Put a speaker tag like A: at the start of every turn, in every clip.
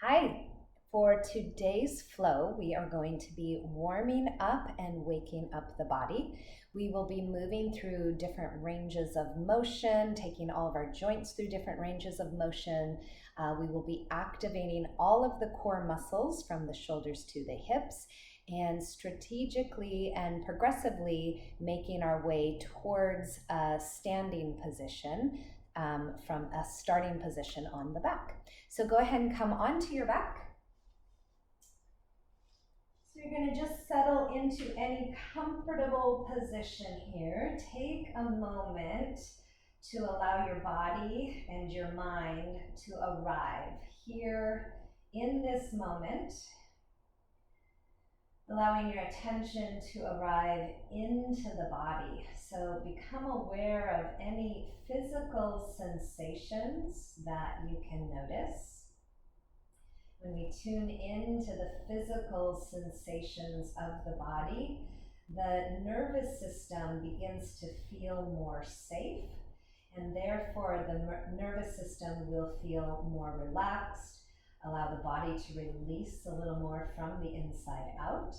A: Hi. For today's flow, we are going to be warming up and waking up the body. We will be moving through different ranges of motion, taking all of our joints through different ranges of motion. We will be activating all of the core muscles from the shoulders to the hips and strategically and progressively making our way towards a standing position from a starting position on the back. So go ahead and come onto your back. So you're going to just settle into any comfortable position here. Take a moment to allow your body and your mind to arrive here in this moment, allowing your attention to arrive into the body. So become aware of any physical sensations that you can notice. When we tune into the physical sensations of the body, the nervous system begins to feel more safe, and therefore the nervous system will feel more relaxed, allow the body to release a little more from the inside out,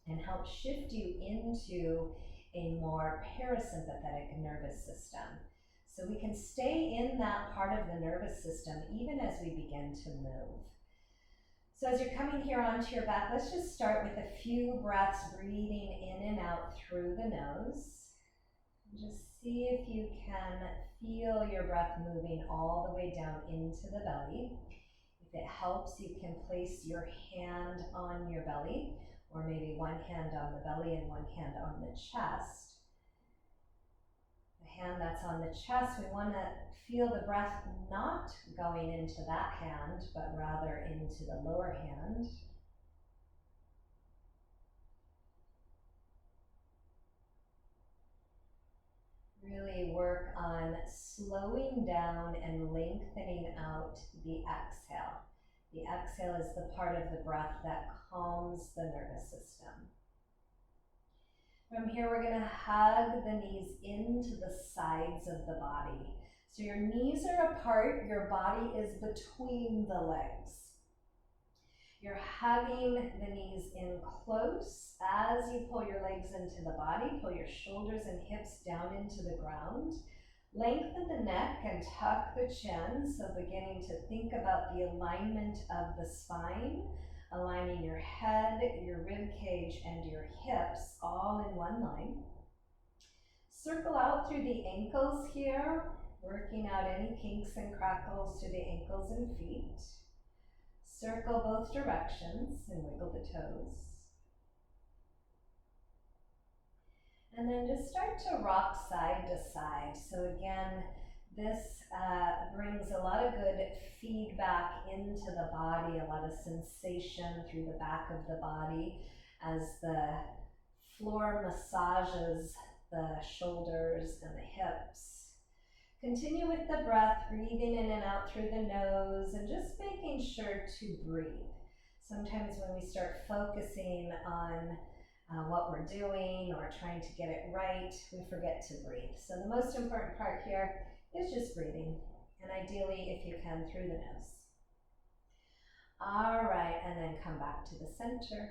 A: and help shift you into a more parasympathetic nervous system. So we can stay in that part of the nervous system even as we begin to move. So as you're coming here onto your back, let's just start with a few breaths, breathing in and out through the nose. Just see if you can feel your breath moving all the way down into the belly. If it helps, you can place your hand on your belly, or maybe one hand on the belly and one hand on the chest. The hand that's on the chest, we want to feel the breath not going into that hand, but rather into the lower hand. Really work on slowing down and lengthening out the exhale. The exhale is the part of the breath that calms the nervous system. From here, we're going to hug the knees into the sides of the body. So your knees are apart, your body is between the legs. You're hugging the knees in close. As you pull your legs into the body, pull your shoulders and hips down into the ground. Lengthen the neck and tuck the chin, so beginning to think about the alignment of the spine, aligning your head, your rib cage, and your hips all in one line. Circle out through the ankles here, working out any kinks and crackles through the ankles and feet. Circle both directions and wiggle the toes. And then just start to rock side to side. So again, this brings a lot of good feedback into the body, a lot of sensation through the back of the body as the floor massages the shoulders and the hips. Continue with the breath, breathing in and out through the nose and just making sure to breathe. Sometimes when we start focusing on what we're doing or trying to get it right, we forget to breathe. So the most important part here is just breathing, and ideally, if you can, through the nose. All right, and then come back to the center.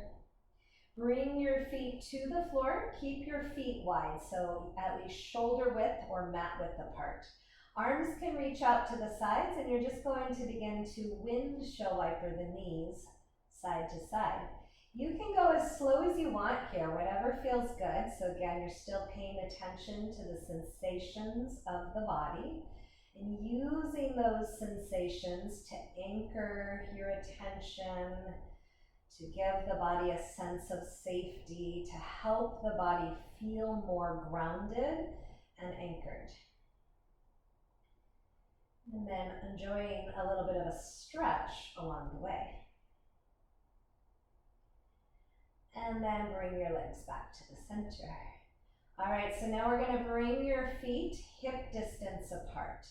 A: Bring your feet to the floor. Keep your feet wide, so at least shoulder width or mat width apart. Arms can reach out to the sides, and you're just going to begin to windshield wiper the knees side to side. You can go as slow as you want here, whatever feels good. So again, you're still paying attention to the sensations of the body and using those sensations to anchor your attention, to give the body a sense of safety, to help the body feel more grounded and anchored. And then enjoying a little bit of a stretch along the way. And then bring your legs back to the center. All right, so now we're going to bring your feet hip distance apart.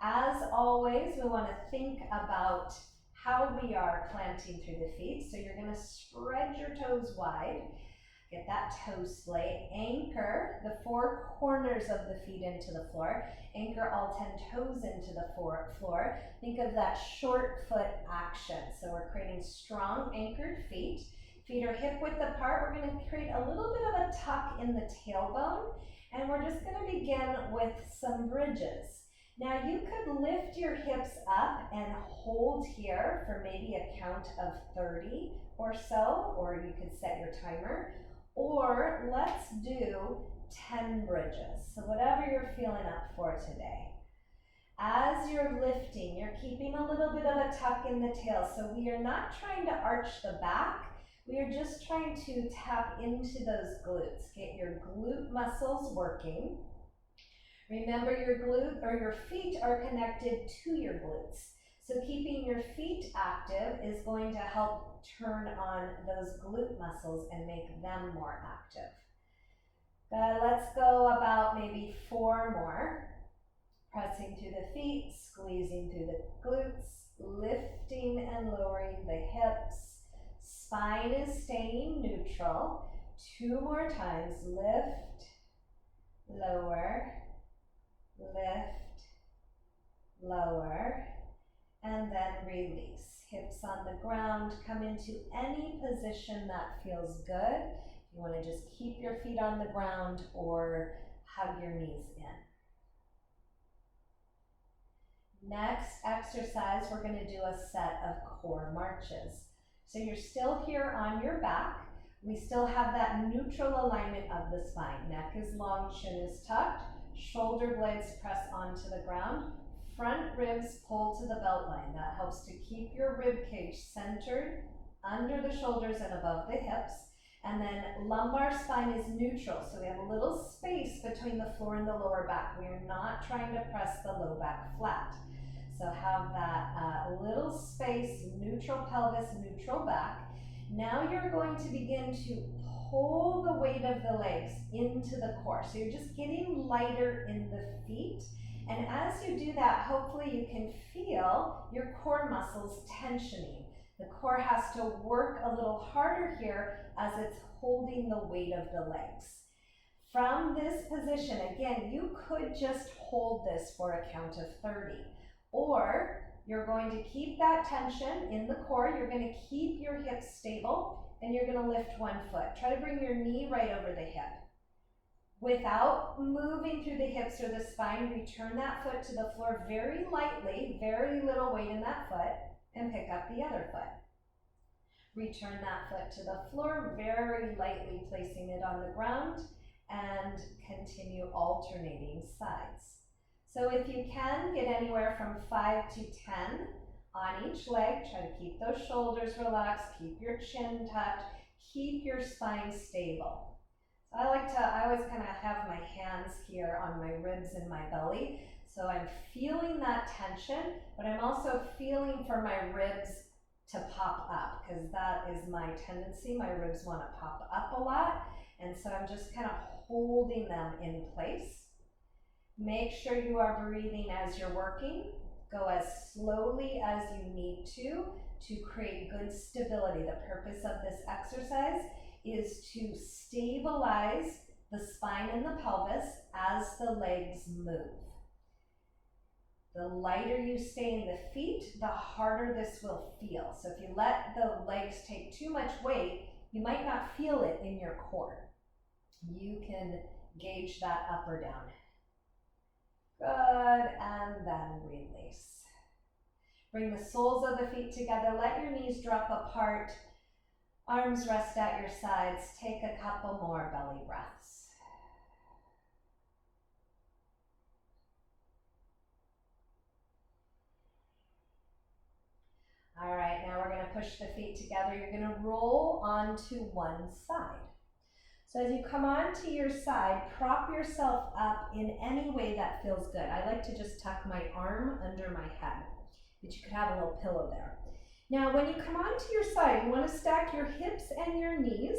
A: As always, we want to think about how we are planting through the feet. So you're going to spread your toes wide. Get that toe splay. Anchor the four corners of the feet into the floor. Anchor all 10 toes into the floor. Think of that short foot action. So we're creating strong anchored feet. Feet are hip width apart. We're going to create a little bit of a tuck in the tailbone. And we're just going to begin with some bridges. Now you could lift your hips up and hold here for maybe a count of 30 or so, or you could set your timer. Or let's do 10 bridges. So whatever you're feeling up for today. As you're lifting, you're keeping a little bit of a tuck in the tail. So we are not trying to arch the back. We are just trying to tap into those glutes. Get your glute muscles working. Remember your glute or your feet are connected to your glutes. So keeping your feet active is going to help turn on those glute muscles and make them more active. Let's go about maybe 4 more. Pressing through the feet, squeezing through the glutes, lifting and lowering the hips. Spine is staying neutral. 2 more times. Lift, lower, lift, lower, and then release. Hips on the ground. Come into any position that feels good. You want to just keep your feet on the ground or hug your knees in. Next exercise, we're going to do a set of core marches. So you're still here on your back. We still have that neutral alignment of the spine. Neck is long, chin is tucked, shoulder blades press onto the ground, front ribs pull to the belt line. That helps to keep your rib cage centered under the shoulders and above the hips. And then lumbar spine is neutral, so we have a little space between the floor and the lower back. We are not trying to press the low back flat. So have that little space, neutral pelvis, neutral back. Now you're going to begin to pull the weight of the legs into the core. So you're just getting lighter in the feet. And as you do that, hopefully you can feel your core muscles tensioning. The core has to work a little harder here as it's holding the weight of the legs. From this position, again, you could just hold this for a count of 30. Or you're going to keep that tension in the core. You're going to keep your hips stable and you're going to lift one foot. Try to bring your knee right over the hip. Without moving through the hips or the spine, return that foot to the floor very lightly, very little weight in that foot, and pick up the other foot. Return that foot to the floor, very lightly placing it on the ground, and continue alternating sides. So if you can, get anywhere from 5 to 10 on each leg. Try to keep those shoulders relaxed, keep your chin tucked, keep your spine stable. So I always kind of have my hands here on my ribs and my belly. So I'm feeling that tension, but I'm also feeling for my ribs to pop up because that is my tendency. My ribs want to pop up a lot. And so I'm just kind of holding them in place. Make sure you are breathing as you're working. Go as slowly as you need to create good stability. The purpose of this exercise is to stabilize the spine and the pelvis as the legs move. The lighter you stay in the feet, the harder this will feel. So if you let the legs take too much weight, you might not feel it in your core. You can gauge that up or down. Good, and then release. Bring the soles of the feet together. Let your knees drop apart. Arms rest at your sides. Take a couple more belly breaths. All right, now we're going to push the feet together. You're going to roll onto one side. So as you come onto your side, prop yourself up in any way that feels good. I like to just tuck my arm under my head, but you could have a little pillow there. Now, when you come onto your side, you want to stack your hips and your knees,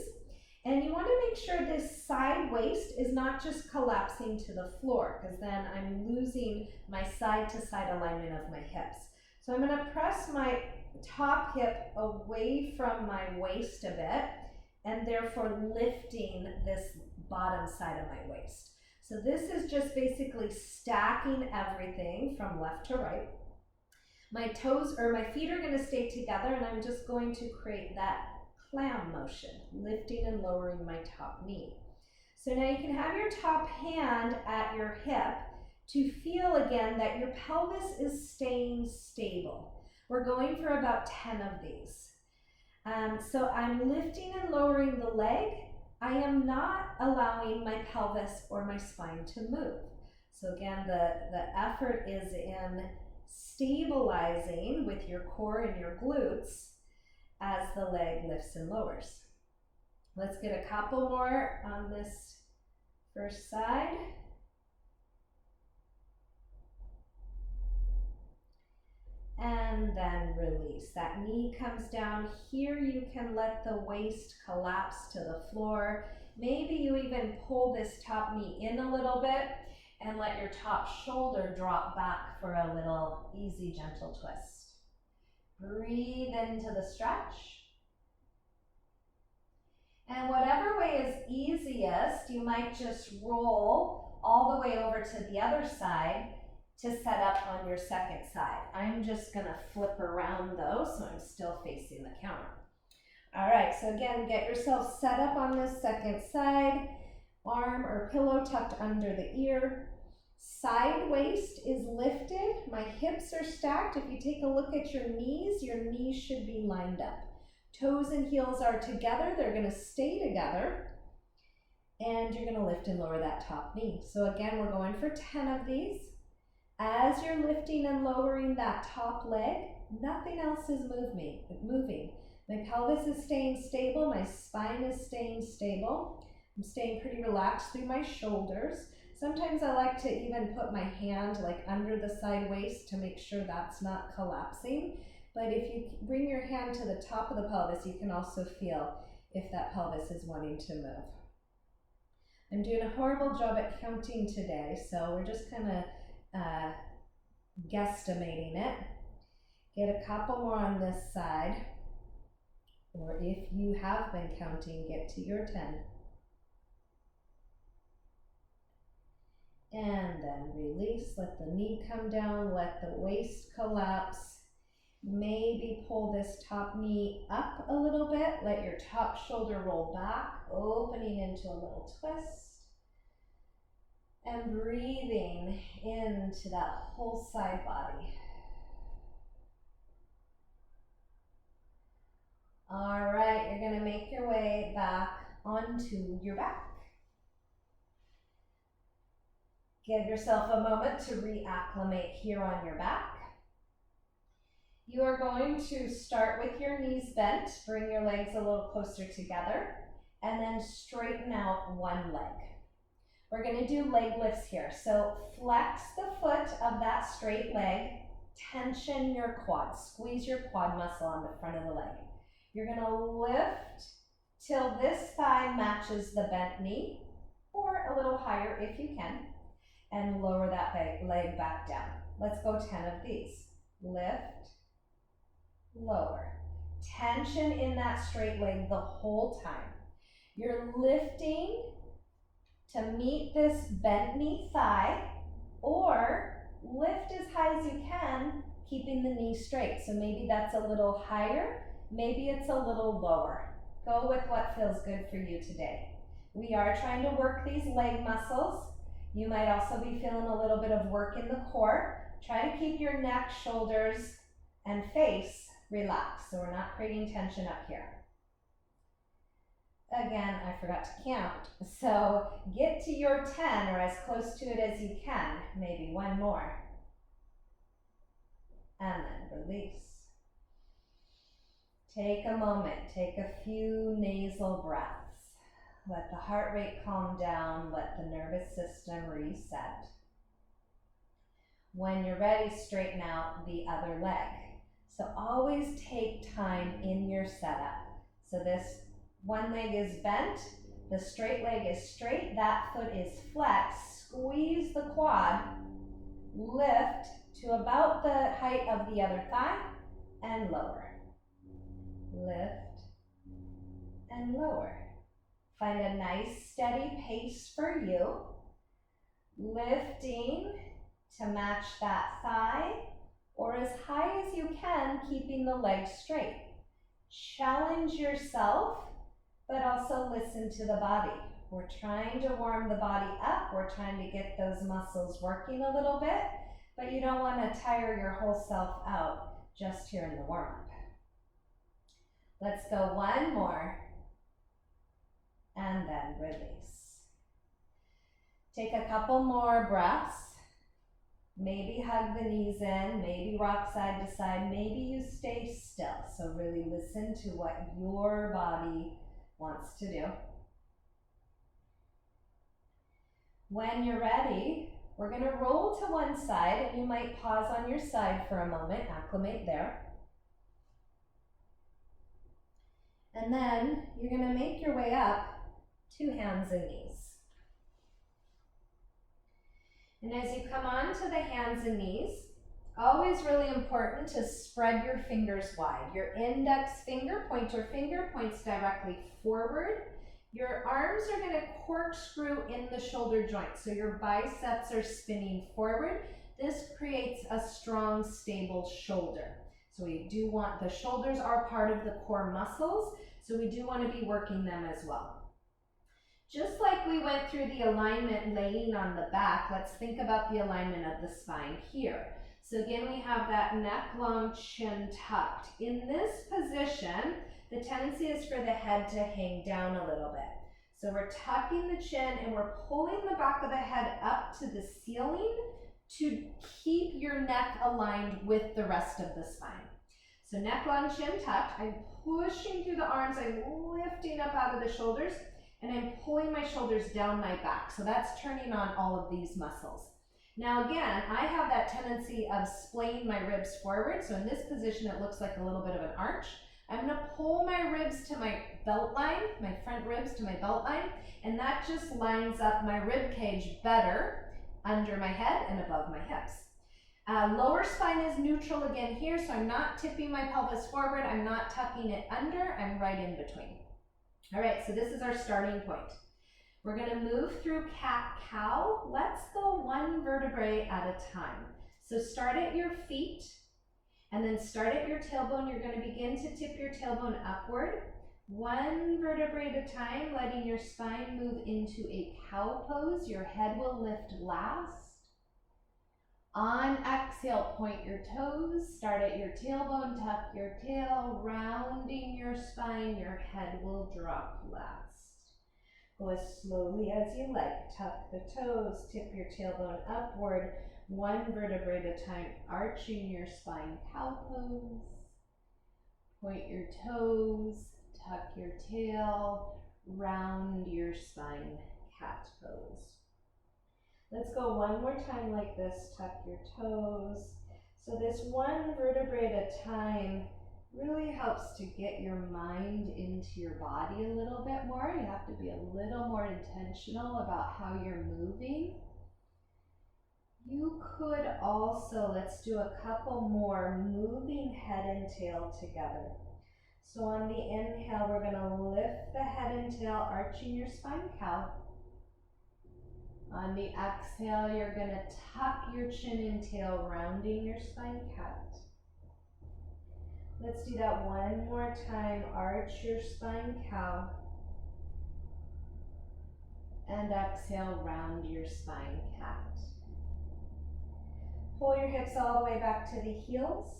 A: and you want to make sure this side waist is not just collapsing to the floor, because then I'm losing my side-to-side alignment of my hips. So I'm going to press my top hip away from my waist a bit, and therefore lifting this bottom side of my waist. So this is just basically stacking everything from left to right. My toes or my feet are going to stay together, and I'm just going to create that clam motion, lifting and lowering my top knee. So now you can have your top hand at your hip to feel again that your pelvis is staying stable. We're going for about 10 of these. So I'm lifting and lowering the leg. I am not allowing my pelvis or my spine to move. So again, the effort is in stabilizing with your core and your glutes as the leg lifts and lowers. Let's get a couple more on this first side. And then release. That knee comes down. Here you can let the waist collapse to the floor. Maybe you even pull this top knee in a little bit and let your top shoulder drop back for a little easy, gentle twist. Breathe into the stretch. And whatever way is easiest, you might just roll all the way over to the other side to set up on your second side. I'm just gonna flip around though, so I'm still facing the counter. All right, so again, get yourself set up on this second side, arm or pillow tucked under the ear. Side waist is lifted, my hips are stacked. If you take a look at your knees should be lined up. Toes and heels are together, they're gonna stay together, and you're gonna lift and lower that top knee. So again, we're going for 10 of these. As you're lifting and lowering that top leg, nothing else is moving. My pelvis is staying stable, my spine is staying stable. I'm staying pretty relaxed through my shoulders. Sometimes I like to even put my hand like under the side waist to make sure that's not collapsing. But if you bring your hand to the top of the pelvis, you can also feel if that pelvis is wanting to move. I'm doing a horrible job at counting today, so we're just kind of guesstimating it. Get a couple more on this side, or if you have been counting, get to your 10. And then release, let the knee come down, let the waist collapse. Maybe pull this top knee up a little bit, let your top shoulder roll back, opening into a little twist. And breathing into that whole side body. All right, you're gonna make your way back onto your back. Give yourself a moment to reacclimate here on your back. You are going to start with your knees bent, bring your legs a little closer together, and then straighten out one leg. We're going to do leg lifts here. So flex the foot of that straight leg, tension your quad, squeeze your quad muscle on the front of the leg. You're going to lift till this thigh matches the bent knee, or a little higher if you can, and lower that leg back down. Let's go 10 of these. Lift, lower. Tension in that straight leg the whole time. You're lifting to meet this bent knee thigh, or lift as high as you can, keeping the knee straight. So maybe that's a little higher, maybe it's a little lower. Go with what feels good for you today. We are trying to work these leg muscles. You might also be feeling a little bit of work in the core. Try to keep your neck, shoulders, and face relaxed, so we're not creating tension up here. Again, I forgot to count. So get to your 10 or as close to it as you can. Maybe one more. And then release. Take a moment, take a few nasal breaths. Let the heart rate calm down, let the nervous system reset. When you're ready, straighten out the other leg. So always take time in your setup. So this one leg is bent, the straight leg is straight, that foot is flexed, squeeze the quad, lift to about the height of the other thigh, and lower. Lift and lower. Find a nice steady pace for you. Lifting to match that thigh or as high as you can, keeping the legs straight. Challenge yourself, but also listen to the body. We're trying to warm the body up. We're trying to get those muscles working a little bit, but you don't want to tire your whole self out just here in the warm-up. Let's go one more, and then release. Take a couple more breaths. Maybe hug the knees in, maybe rock side to side, maybe you stay still. So really listen to what your body wants to do. When you're ready, we're going to roll to one side, and you might pause on your side for a moment, acclimate there. And then you're going to make your way up to hands and knees. And as you come on to the hands and knees, always really important to spread your fingers wide. Your index finger, pointer finger, points directly forward. Your arms are going to corkscrew in the shoulder joint, so your biceps are spinning forward. This creates a strong, stable shoulder. So we do want, the shoulders are part of the core muscles, so we do want to be working them as well. Just like we went through the alignment laying on the back, let's think about the alignment of the spine here. So again, we have that neck long, chin tucked. In this position, the tendency is for the head to hang down a little bit. So we're tucking the chin and we're pulling the back of the head up to the ceiling to keep your neck aligned with the rest of the spine. So neck long, chin tucked. I'm pushing through the arms. I'm lifting up out of the shoulders. And I'm pulling my shoulders down my back. So that's turning on all of these muscles. Now again, I have that tendency of splaying my ribs forward. So in this position, it looks like a little bit of an arch. I'm gonna pull my ribs to my belt line, my front ribs to my belt line, and that just lines up my rib cage better under my head and above my hips. Lower spine is neutral again here, so I'm not tipping my pelvis forward, I'm not tucking it under, I'm right in between. All right, so this is our starting point. We're gonna move through cat-cow. Let's go one vertebrae at a time. So start at your feet, and then start at your tailbone. You're gonna begin to tip your tailbone upward, one vertebrae at a time, letting your spine move into a cow pose. Your head will lift last. On exhale, point your toes, start at your tailbone, tuck your tail, rounding your spine, your head will drop last. Go as slowly as you like. Tuck the toes, tip your tailbone upward, one vertebrae at a time, arching your spine, cow pose. Point your toes, tuck your tail, round your spine, cat pose. Let's go one more time like this, tuck your toes. So this one vertebrae at a time really helps to get your mind into your body a little bit more. You have to be a little more intentional about how you're moving. You could also, let's do a couple more, moving head and tail together. So on the inhale, we're gonna lift the head and tail, arching your spine, cow. On the exhale, you're gonna tuck your chin and tail, rounding your spine, cat. Let's do that one more time. Arch your spine, cow. And exhale, round your spine, cat. Pull your hips all the way back to the heels.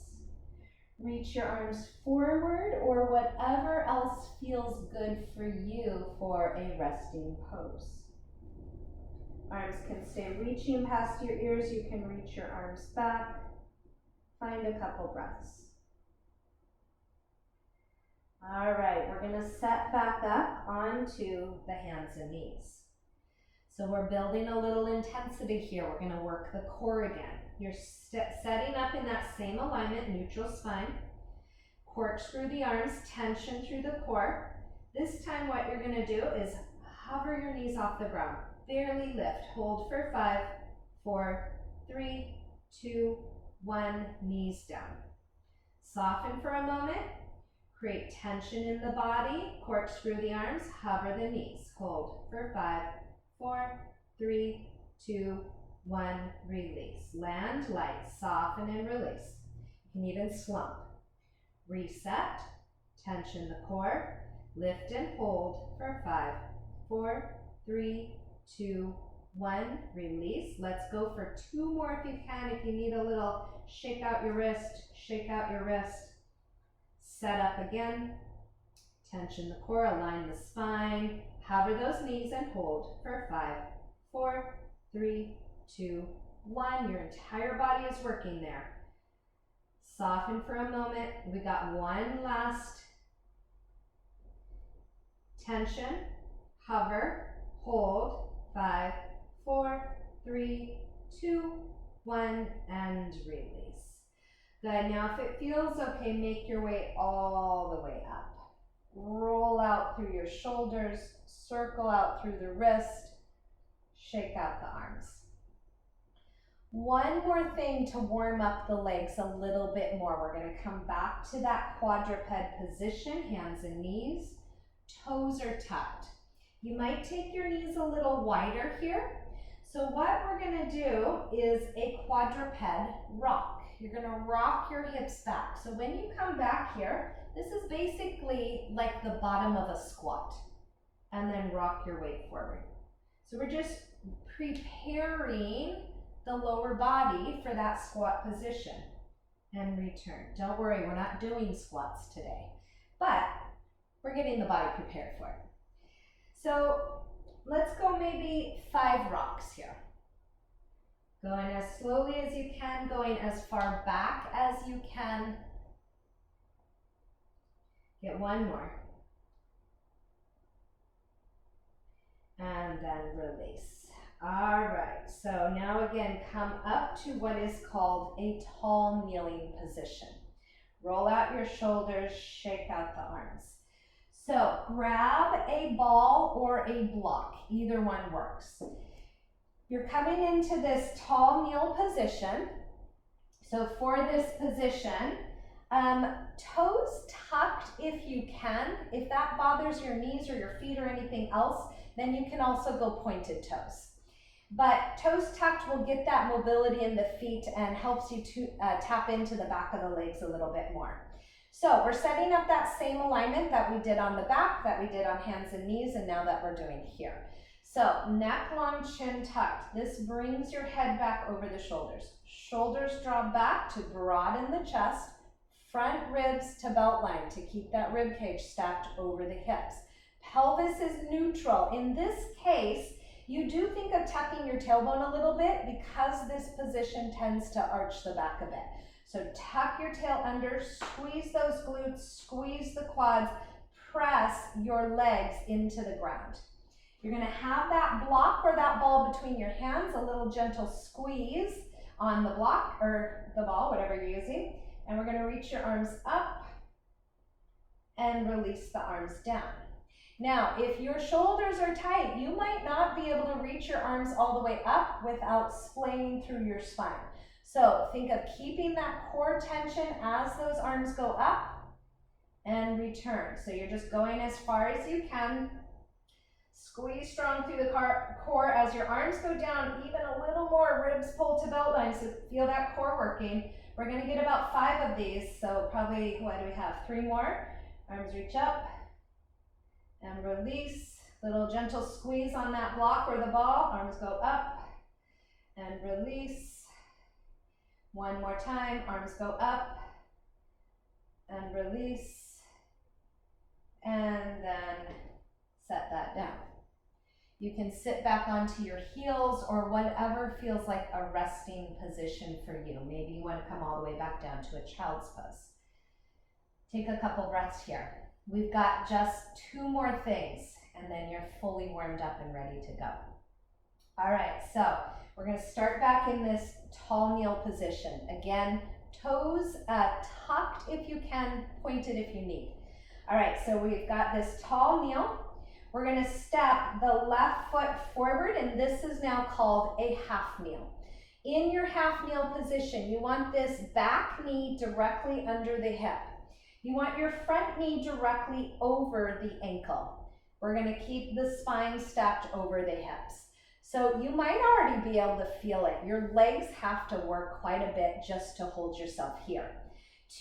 A: Reach your arms forward or whatever else feels good for you for a resting pose. Arms can stay reaching past your ears. You can reach your arms back. Find a couple breaths. All right, we're gonna set back up onto the hands and knees. So we're building a little intensity here. We're gonna work the core again. You're setting up in that same alignment, neutral spine. Corkscrew the arms, tension through the core. This time what you're gonna do is hover your knees off the ground. Barely lift. Hold for 5, 4, 3, 2, 1. Knees down. Soften for a moment. Create tension in the body, corkscrew the arms, hover the knees. Hold for 5, 4, 3, 2, 1, release. Land light, soften and release. You can even slump. Reset, tension the core, lift and hold for 5, 4, 3, 2, 1, release. Let's go for 2 more if you can. If you need a little, shake out your wrist, shake out your wrist. Set up again, tension the core, align the spine, hover those knees and hold for 5, 4, 3, 2, 1. Your entire body is working there. Soften for a moment. We got one last tension, hover, hold, 5, 4, 3, 2, 1, and release. Good, now if it feels okay, make your way all the way up. Roll out through your shoulders, circle out through the wrist, shake out the arms. One more thing to warm up the legs a little bit more. We're going to come back to that quadruped position, hands and knees, toes are tucked. You might take your knees a little wider here. So what we're going to do is a quadruped rock. You're going to rock your hips back. So when you come back here, this is basically like the bottom of a squat. And then rock your weight forward. So we're just preparing the lower body for that squat position. And return. Don't worry, we're not doing squats today, but we're getting the body prepared for it. So let's go maybe 5 rocks here. Going as slowly as you can, going as far back as you can. Get one more. And then release. All right, so now again, come up to what is called a tall kneeling position. Roll out your shoulders, shake out the arms. So grab a ball or a block, either one works. You're coming into this tall kneel position. So for this position, toes tucked if you can. If that bothers your knees or your feet or anything else, then you can also go pointed toes. But toes tucked will get that mobility in the feet and helps you to tap into the back of the legs a little bit more. So we're setting up that same alignment that we did on the back, that we did on hands and knees, and now that we're doing here. So neck long, chin tucked. This brings your head back over the shoulders. Shoulders draw back to broaden the chest, front ribs to belt line to keep that rib cage stacked over the hips. Pelvis is neutral. In this case, you do think of tucking your tailbone a little bit because this position tends to arch the back a bit. So tuck your tail under, squeeze those glutes, squeeze the quads, press your legs into the ground. You're going to have that block or that ball between your hands, a little gentle squeeze on the block or the ball, whatever you're using. And we're going to reach your arms up and release the arms down. Now, if your shoulders are tight, you might not be able to reach your arms all the way up without splaying through your spine. So think of keeping that core tension as those arms go up and return. So you're just going as far as you can. Squeeze strong through the core as your arms go down, even a little more, ribs pull to belt line, so feel that core working. We're going to get about 5 of these, so probably, what do we have, 3 more? Arms reach up and release. Little gentle squeeze on that block or the ball. Arms go up and release. One more time, arms go up and release. And then set that down. You can sit back onto your heels or whatever feels like a resting position for you. Maybe you want to come all the way back down to a child's pose. Take a couple breaths here. We've got just 2 more things and then you're fully warmed up and ready to go. All right, so we're going to start back in this tall kneel position. Again, toes tucked if you can, pointed if you need. All right, so we've got this tall kneel. We're going to step the left foot forward, and this is now called a half kneel. In your half kneel position, you want this back knee directly under the hip. You want your front knee directly over the ankle. We're going to keep the spine stacked over the hips. So you might already be able to feel it. Your legs have to work quite a bit just to hold yourself here.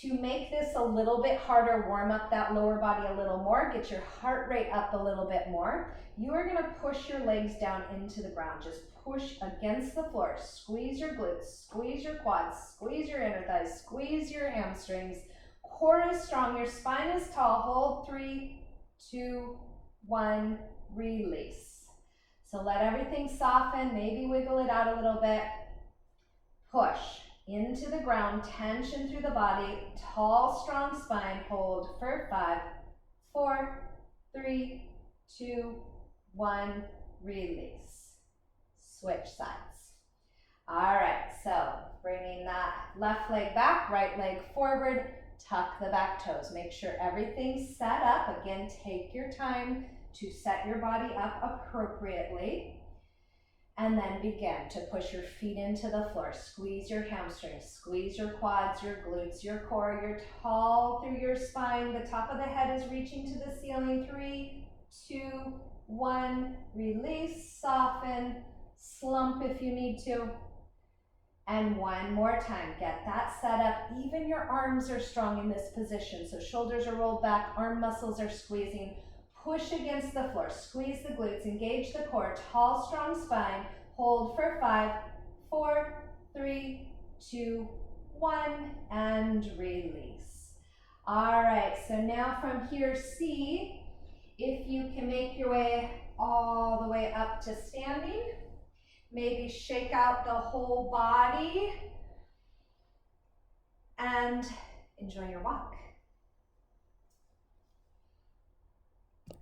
A: To make this a little bit harder, warm up that lower body a little more, get your heart rate up a little bit more. You are going to push your legs down into the ground. Just push against the floor. Squeeze your glutes, squeeze your quads, squeeze your inner thighs, squeeze your hamstrings. Core is strong, your spine is tall. Hold 3, 2, 1, release. So let everything soften, maybe wiggle it out a little bit. Push into the ground, tension through the body, tall, strong spine. Hold for 5, 4, 3, 2, 1, release. Switch sides. All right, so bringing that left leg back, right leg forward, tuck the back toes. Make sure everything's set up. Again, take your time to set your body up appropriately. And then begin to push your feet into the floor. Squeeze your hamstrings, squeeze your quads, your glutes, your core. You're tall through your spine. The top of the head is reaching to the ceiling. 3, 2, 1. Release, soften, slump if you need to. And one more time, get that set up. Even your arms are strong in this position. So shoulders are rolled back, arm muscles are squeezing. Push against the floor, squeeze the glutes, engage the core, tall, strong spine. Hold for 5, 4, 3, 2, 1, and release. All right, so now from here, see if you can make your way all the way up to standing. Maybe shake out the whole body and enjoy your walk.